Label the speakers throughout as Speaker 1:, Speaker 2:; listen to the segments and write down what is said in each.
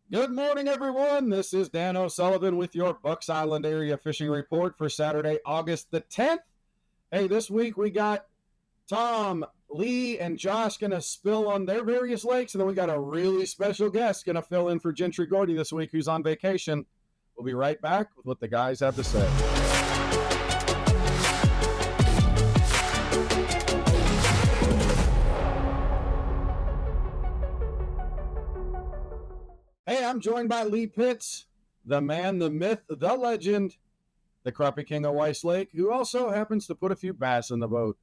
Speaker 1: Good morning, everyone. This is Dan O'Sullivan with your Bucks Island area fishing report for Saturday, August the 10th. Hey, this week we got Tom, Lee, and Josh going to spill on their various lakes, and then we got a really special guest going to fill in for Gentry Gordy this week, who's on vacation. We'll be right back with what the guys have to say. Hey, I'm joined by Lee Pitts, the man, the myth, the legend, the Crappie King of Weiss Lake, who also happens to put a few bass in the boat.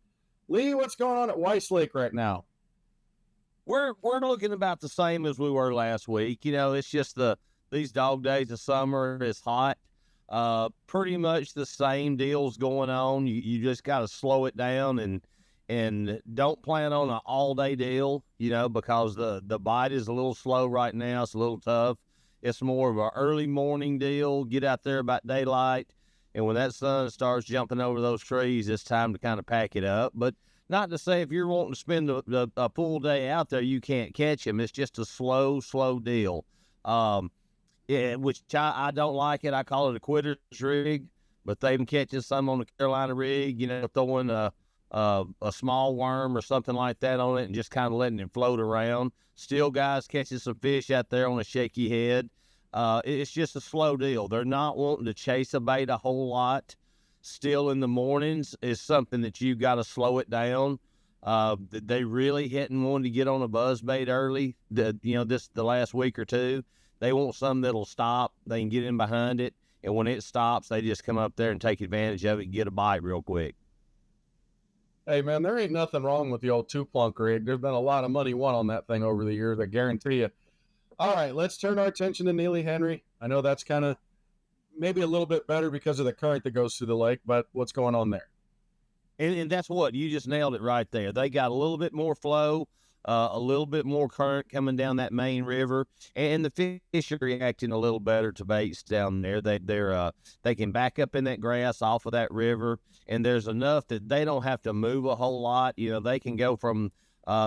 Speaker 1: Lee, what's going on at Weiss Lake right now?
Speaker 2: We're looking about the same as we were last week. It's just these dog days of summer. It's hot. Pretty much the same deals going on. You just got to slow it down and don't plan on an all day deal. Because the bite is a little slow right now. It's a little tough. It's more of an early morning deal. Get out there about daylight, and when that sun starts jumping over those trees, it's time to kind of pack it up. But not to say if you're wanting to spend a full day out there, you can't catch them. It's just a slow deal. Which I don't like it. I call it a quitter's rig, but they've been catching some on the Carolina rig, throwing a small worm or something like that on it and just kind of letting it float around. Still guys catching some fish out there on a shaky head. It's just a slow deal. They're not wanting to chase a bait a whole lot. Still in the mornings is something that you got to slow it down. They really hadn't wanted to get on a buzz bait early. The last week or two, they want something that'll stop. They can get in behind it, and when it stops, they just come up there and take advantage of it and get a bite real quick.
Speaker 1: Hey, man, there ain't nothing wrong with the old two-plunk rig. There's been a lot of money won on that thing over the years, I guarantee you. All right, let's turn our attention to Neely Henry. I know that's kind of maybe a little bit better because of the current that goes through the lake, but what's going on there?
Speaker 2: And that's what, you just nailed it right there. They got a little bit more flow, a little bit more current coming down that main river, and the fish are reacting a little better to baits down there. They can back up in that grass off of that river, and there's enough that they don't have to move a whole lot. They can go from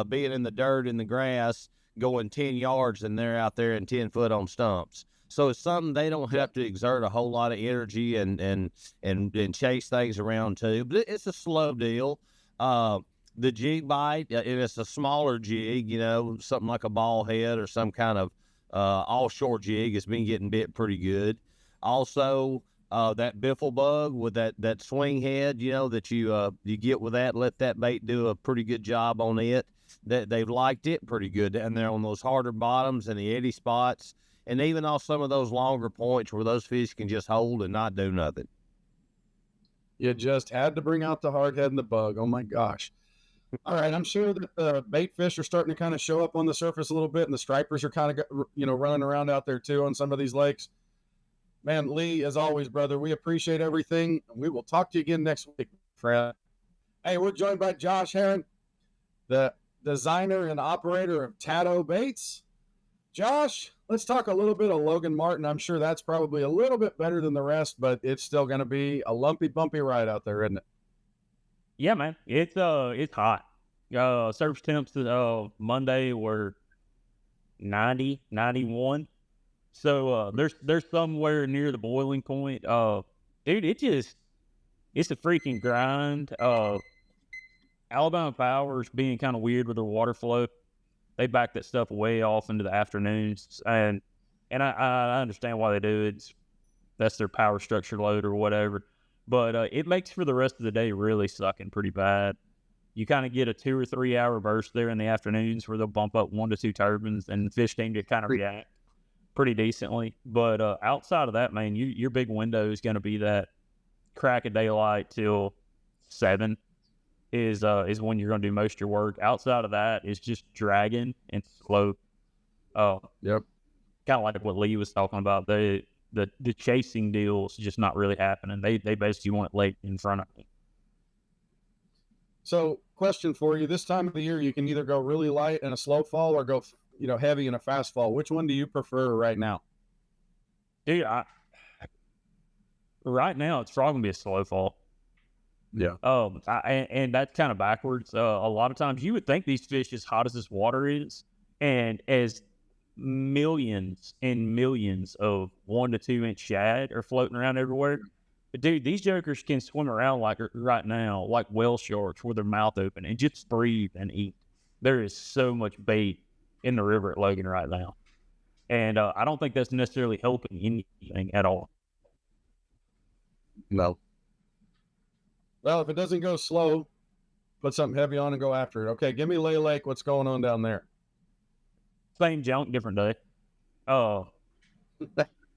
Speaker 2: being in the dirt and the grass, going 10 yards, and they're out there in 10 foot on stumps. So it's something they don't have to exert a whole lot of energy and chase things around too. But it's a slow deal. The jig bite, and it's a smaller jig, something like a ball head or some kind of offshore jig has been getting bit pretty good. Also, that biffle bug with that swing head, that you get with that, let that bait do a pretty good job on it. That they've liked it pretty good down there on those harder bottoms and the eddy spots, and even off some of those longer points where those fish can just hold and not do nothing.
Speaker 1: You just had to bring out the hard head and the bug. Oh, my gosh. All right, I'm sure that the bait fish are starting to kind of show up on the surface a little bit, and the stripers are kind of, running around out there too on some of these lakes. Man, Lee, as always, brother, we appreciate everything. We will talk to you again next week, Fred. Hey, we're joined by Josh Heron, the designer and operator of Tato Baits. Josh, let's talk a little bit of Logan Martin. I'm sure that's probably a little bit better than the rest, but it's still going to be a lumpy, bumpy ride out there, isn't it?
Speaker 3: Yeah, man, it's hot. Surface temps Monday were 90, 91. So there's somewhere near the boiling point. Dude, it's a freaking grind. Alabama Power's being kind of weird with their water flow. They back that stuff way off into the afternoons, and I understand why they do it. That's their power structure load or whatever. But it makes for the rest of the day really sucking pretty bad. You kind of get a 2 or 3 hour burst there in the afternoons where they'll bump up 1 to 2 turbines, and the fish team to kind of react pretty decently. But outside of that, man, your big window is going to be that crack of daylight till 7 is when you're going to do most of your work. Outside of that, it's just dragging and slow.
Speaker 1: Yep.
Speaker 3: Kind of like what Lee was talking about. The chasing deal's just not really happening. They basically want it late in front of them.
Speaker 1: So, question for you: this time of the year, you can either go really light and a slow fall, or go, heavy and a fast fall. Which one do you prefer right now?
Speaker 3: Dude, right now it's probably gonna be a slow fall.
Speaker 1: Yeah.
Speaker 3: And that's kind of backwards. A lot of times you would think these fish, as hot as this water is, and as millions and millions of 1 to 2 inch shad are floating around everywhere. But dude, these jokers can swim around like right now, like whale sharks with their mouth open and just breathe and eat. There is so much bait in the river at Logan right now. And I don't think that's necessarily helping anything at all.
Speaker 1: No. Well, if it doesn't go slow, put something heavy on and go after it. Okay, give me Lay Lake. What's going on down there?
Speaker 3: Same junk, different day.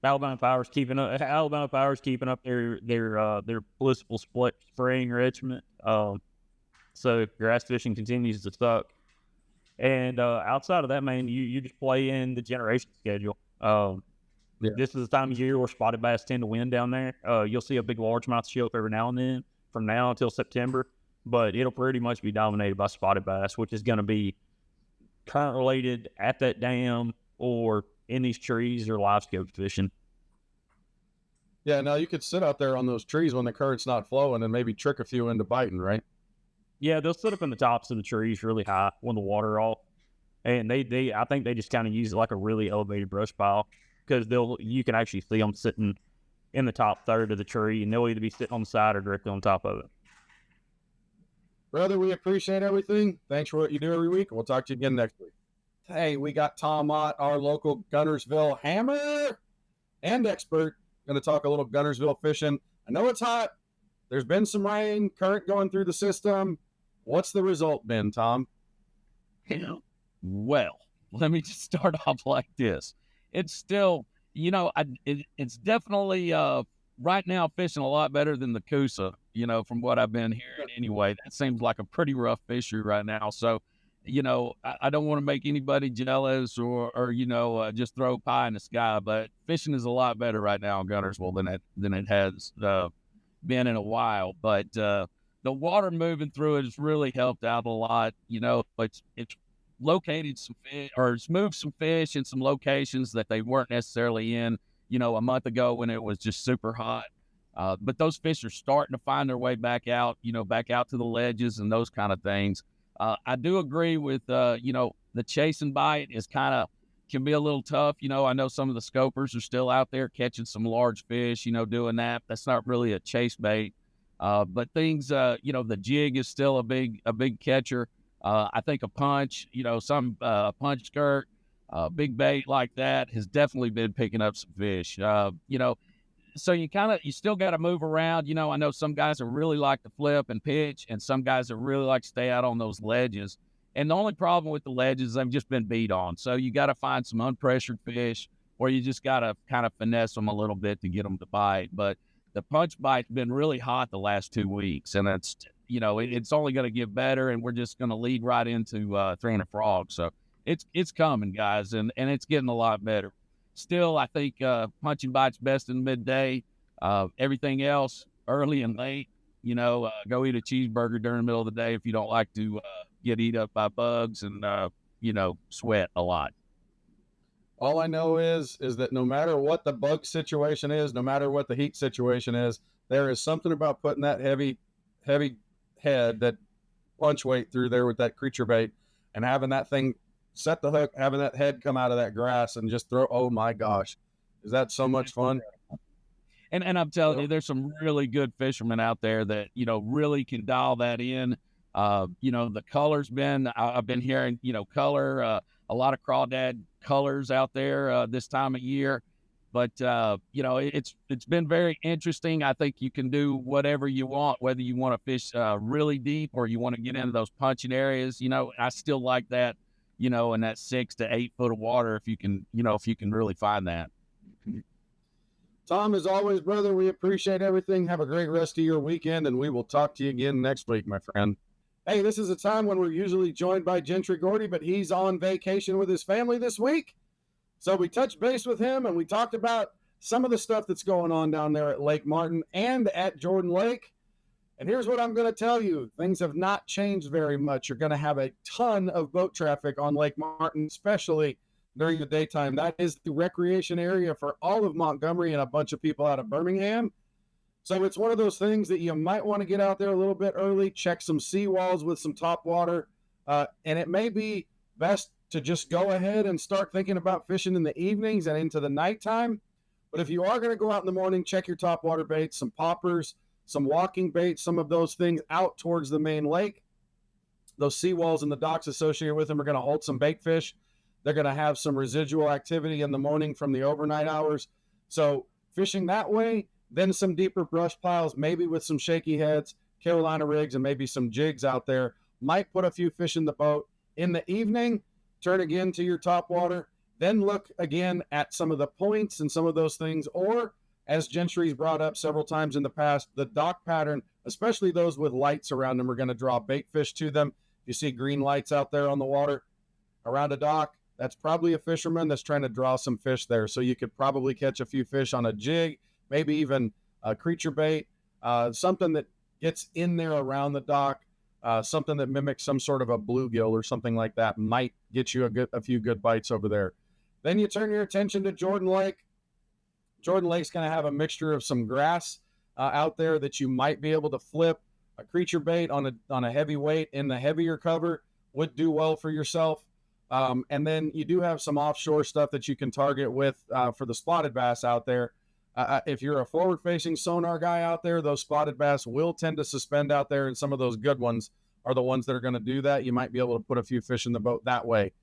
Speaker 3: Alabama Power's keeping up. Alabama Power's keeping up their blissful spring regiment. So grass fishing continues to suck. And outside of that, man, you just play in the generation schedule. This is the time of year where spotted bass tend to win down there. You'll see a big largemouth show up every now and then from now until September, but it'll pretty much be dominated by spotted bass, which is going to be current related at that dam or in these trees or live scope fishing.
Speaker 1: Yeah, now you could sit out there on those trees when the current's not flowing and maybe trick a few into biting, right?
Speaker 3: Yeah, they'll sit up in the tops of the trees really high when the water off, and I think they just kind of use it like a really elevated brush pile because you can actually see them sitting in the top third of the tree, and they'll either be sitting on the side or directly on top of it.
Speaker 1: Brother, we appreciate everything. Thanks for what you do every week. We'll talk to you again next week. Hey, we got Tom Ott, our local Guntersville hammer and expert, going to talk a little Guntersville fishing. I know it's hot. There's been some rain, current going through the system. What's the result been, Tom?
Speaker 4: Well, let me just start off like this. It's still, it's definitely right now fishing a lot better than the Coosa, from what I've been hearing anyway. That seems like a pretty rough fishery right now. So, I don't want to make anybody jealous or just throw pie in the sky, but fishing is a lot better right now in Guntersville than it has been in a while. But the water moving through it has really helped out a lot. It's located some fish, or it's moved some fish in some locations that they weren't necessarily in, a month ago when it was just super hot. But those fish are starting to find their way back out, back out to the ledges and those kind of things. I do agree with, the chase and bite can be a little tough. I know some of the scopers are still out there catching some large fish, doing that. That's not really a chase bait. But things, the jig is still a big catcher. I think a punch, a punch skirt, big bait like that has definitely been picking up some fish. So you still got to move around. I know some guys that really like to flip and pitch, and some guys that really like to stay out on those ledges. And the only problem with the ledges is they've just been beat on. So you got to find some unpressured fish, or you just got to kind of finesse them a little bit to get them to bite. But the punch bite's been really hot the last 2 weeks, and it's only going to get better, and we're just going to lead right into throwing a frog. So it's coming, guys, and it's getting a lot better. Still, I think punching bite's best in midday. Everything else, early and late. Go eat a cheeseburger during the middle of the day if you don't like to get eat up by bugs and sweat a lot.
Speaker 1: All I know is that no matter what the bug situation is, no matter what the heat situation is, there is something about putting that heavy head, that punch weight through there with that creature bait and having that thing set the hook, having that head come out of that grass and just throw. Oh my gosh. Is that so much fun?
Speaker 4: And I'm telling you, there's some really good fishermen out there that, really can dial that in. The color's I've been hearing, color, a lot of crawdad colors out there this time of year. But, it's been very interesting. I think you can do whatever you want, whether you want to fish really deep or you want to get into those punching areas. I still like that, in that 6 to 8 foot of water if you can really find that.
Speaker 1: Tom, as always, brother, we appreciate everything. Have a great rest of your weekend, and we will talk to you again next week, my friend. Hey, this is a time when we're usually joined by Gentry Gordy, but he's on vacation with his family this week. So we touched base with him, and we talked about some of the stuff that's going on down there at Lake Martin and at Jordan Lake. And here's what I'm going to tell you. Things have not changed very much. You're going to have a ton of boat traffic on Lake Martin, especially during the daytime. That is the recreation area for all of Montgomery and a bunch of people out of Birmingham. So it's one of those things that you might want to get out there a little bit early, check some seawalls with some top water, and it may be best to just go ahead and start thinking about fishing in the evenings and into the nighttime. But if you are going to go out in the morning, check your top water baits, some poppers, some walking baits, some of those things out towards the main lake. Those seawalls and the docks associated with them are going to hold some bait fish. They're going to have some residual activity in the morning from the overnight hours. So fishing that way, then some deeper brush piles, maybe with some shaky heads, Carolina rigs, and maybe some jigs out there, might put a few fish in the boat. In the evening, turn again to your top water, then look again at some of the points and some of those things, or as Gentry's brought up several times in the past, the dock pattern, especially those with lights around them, are going to draw bait fish to them. If you see green lights out there on the water around a dock, that's probably a fisherman that's trying to draw some fish there. So you could probably catch a few fish on a jig, maybe even a creature bait, something that gets in there around the dock, something that mimics some sort of a bluegill or something like that might get you a few good bites over there. Then you turn your attention to Jordan Lake. Jordan Lake's going to have a mixture of some grass out there that you might be able to flip. A creature bait on a heavy weight in the heavier cover would do well for yourself. And then you do have some offshore stuff that you can target with for the spotted bass out there. If you're a forward-facing sonar guy out there, those spotted bass will tend to suspend out there, and some of those good ones are the ones that are going to do that. You might be able to put a few fish in the boat that way.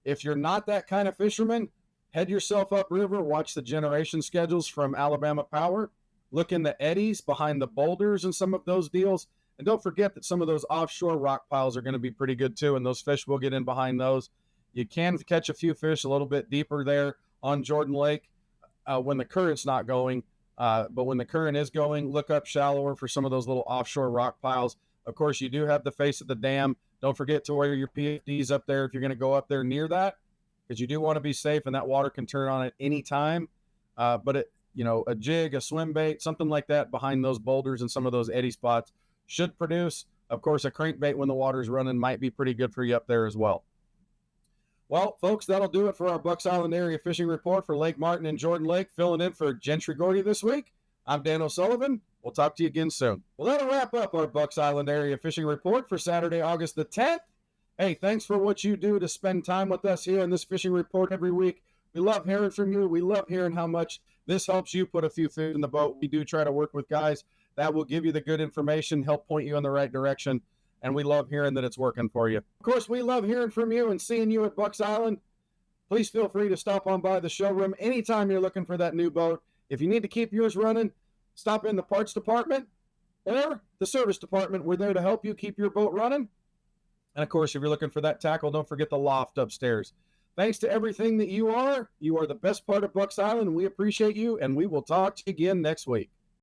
Speaker 1: If you're not that kind of fisherman, head yourself upriver, watch the generation schedules from Alabama Power, look in the eddies behind the boulders and some of those deals, and don't forget that some of those offshore rock piles are going to be pretty good too, and those fish will get in behind those. You can catch a few fish a little bit deeper there on Jordan Lake when the current's not going, but when the current is going, look up shallower for some of those little offshore rock piles. Of course, you do have the face of the dam. Don't forget to wear your PFDs up there if you're going to go up there near that, because you do want to be safe, and that water can turn on at any time. But a jig, a swim bait, something like that behind those boulders and some of those eddy spots should produce. Of course, a crankbait when the water's running might be pretty good for you up there as well. Well, folks, that'll do it for our Bucks Island Area Fishing Report for Lake Martin and Jordan Lake. Filling in for Gentry Gordy this week, I'm Dan O'Sullivan. We'll talk to you again soon. Well, that'll wrap up our Bucks Island Area Fishing Report for Saturday, August the 10th. Hey, thanks for what you do to spend time with us here in this fishing report every week. We love hearing from you. We love hearing how much this helps you put a few fish in the boat. We do try to work with guys that will give you the good information, help point you in the right direction, and we love hearing that it's working for you. Of course, we love hearing from you and seeing you at Bucks Island. Please feel free to stop on by the showroom anytime you're looking for that new boat. If you need to keep yours running, stop in the parts department or the service department. We're there to help you keep your boat running. And of course, if you're looking for that tackle, don't forget the loft upstairs. Thanks to everything that you are. You are the best part of Bucks Island, and we appreciate you, and we will talk to you again next week.